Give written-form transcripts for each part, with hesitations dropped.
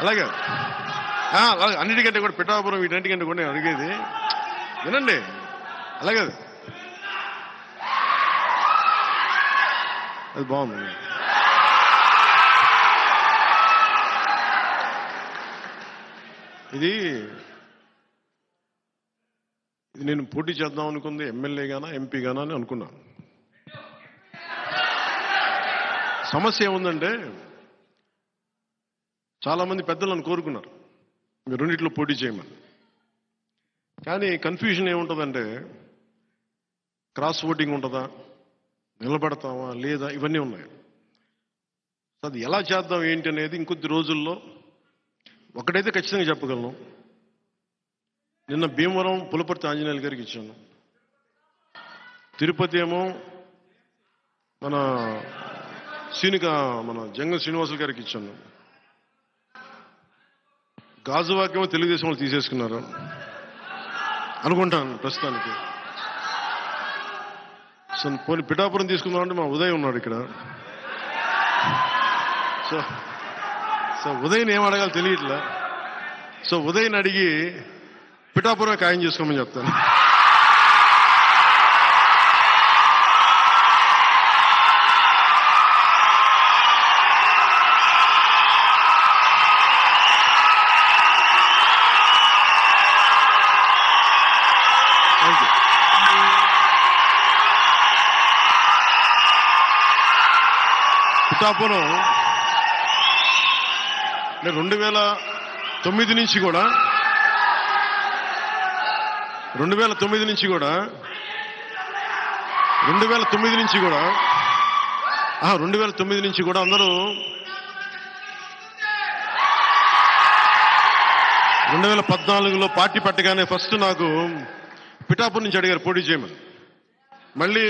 అలాగే అలాగే అన్నిటికంటే కూడా పిఠాపురం వీటన్నిటికంటే కూడా నేను అడిగేది వినండి. అలాగే అది బాగుంది. ఇది నేను పోటీ చేద్దాం అనుకుంది ఎమ్మెల్యేగానా ఎంపీగానా అని అనుకున్నాను. సమస్య ఏముందంటే చాలా మంది పెద్దలను కోరుకున్నారు మీరు రెండిట్లో పోటీ చేయమని. కానీ కన్ఫ్యూజన్ ఏముంటుందంటే క్రాస్ ఓటింగ్ ఉంటుందా, నిలబడతామా లేదా, ఇవన్నీ ఉన్నాయి. అది ఎలా చేద్దాం ఏంటి అనేది ఇంకొద్ది రోజుల్లో ఒకటైతే ఖచ్చితంగా చెప్పగలను. నిన్న భీమవరం పులపర్తి ఆంజనేయులు గారికి ఇచ్చాను. తిరుపతి ఏమో మన జంగం శ్రీనివాసులు గారికి ఇచ్చాను. గాజువాకేమో తెలుగుదేశం వాళ్ళు తీసేసుకున్నారు అనుకుంటాను ప్రస్తుతానికి. సో పోనీ పిఠాపురం తీసుకుందామంటే మా ఉదయ్ ఉన్నాడు ఇక్కడ. సో ఉదయ్ని ఏం అడగాలో తెలియట్లే. సో ఉదయ్ని అడిగి పిఠాపురం ఖాయం చేసుకోమని చెప్తాను. పిఠాపురం 2009 నుంచి కూడా 2009 నుంచి కూడా 2009 నుంచి కూడా అందరూ 2014లో పార్టీ పెట్టగానే ఫస్ట్ నాకు పిఠాపురం నుంచి అడిగారు పోటీ చేయమని. మళ్ళీ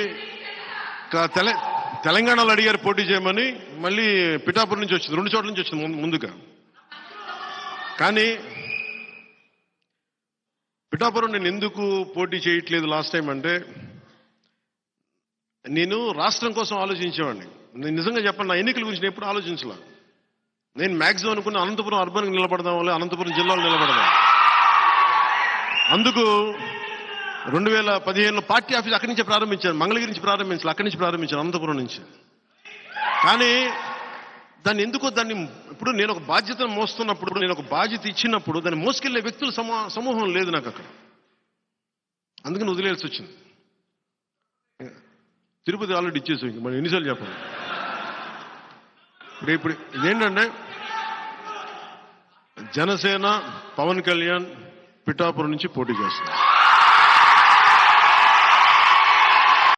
తెలంగాణలో అడిగారు పోటీ చేయమని. మళ్ళీ పిఠాపురం నుంచి వచ్చింది, 2 చోట్ల నుంచి వచ్చింది ముందుగా. కానీ పిఠాపురం నేను ఎందుకు పోటీ చేయట్లేదు లాస్ట్ టైం అంటే, నేను రాష్ట్రం కోసం ఆలోచించేవాడిని. నేను నిజంగా చెప్పండి, నా ఎన్నికల గురించి ఎప్పుడు ఆలోచించలే. నేను మ్యాక్సిమం అనుకున్న అనంతపురం అర్బన్కి నిలబడదాం, వల్ల అనంతపురం జిల్లాలో నిలబడదాం. అందుకు 2015లో పార్టీ ఆఫీస్ అక్కడి నుంచే ప్రారంభించాను. మంగళగిరి నుంచి ప్రారంభించాలి, అక్కడి నుంచి ప్రారంభించాను, అనంతపురం నుంచి. కానీ దాన్ని ఇప్పుడు నేను ఒక బాధ్యతను మోస్తున్నప్పుడు, నేను ఒక బాధ్యత ఇచ్చినప్పుడు దాన్ని మోసుకెళ్లే వ్యక్తుల సమూహం లేదు నాకు అక్కడ. అందుకని వదిలేయాల్సి వచ్చింది. తిరుపతి ఆల్రెడీ ఇచ్చేసి మనం ఎన్నిసార్లు చెప్పాలి. ఇప్పుడు ఇదేంటంటే జనసేన పవన్ కళ్యాణ్ పిఠాపురం నుంచి పోటీ చేస్తున్నారు.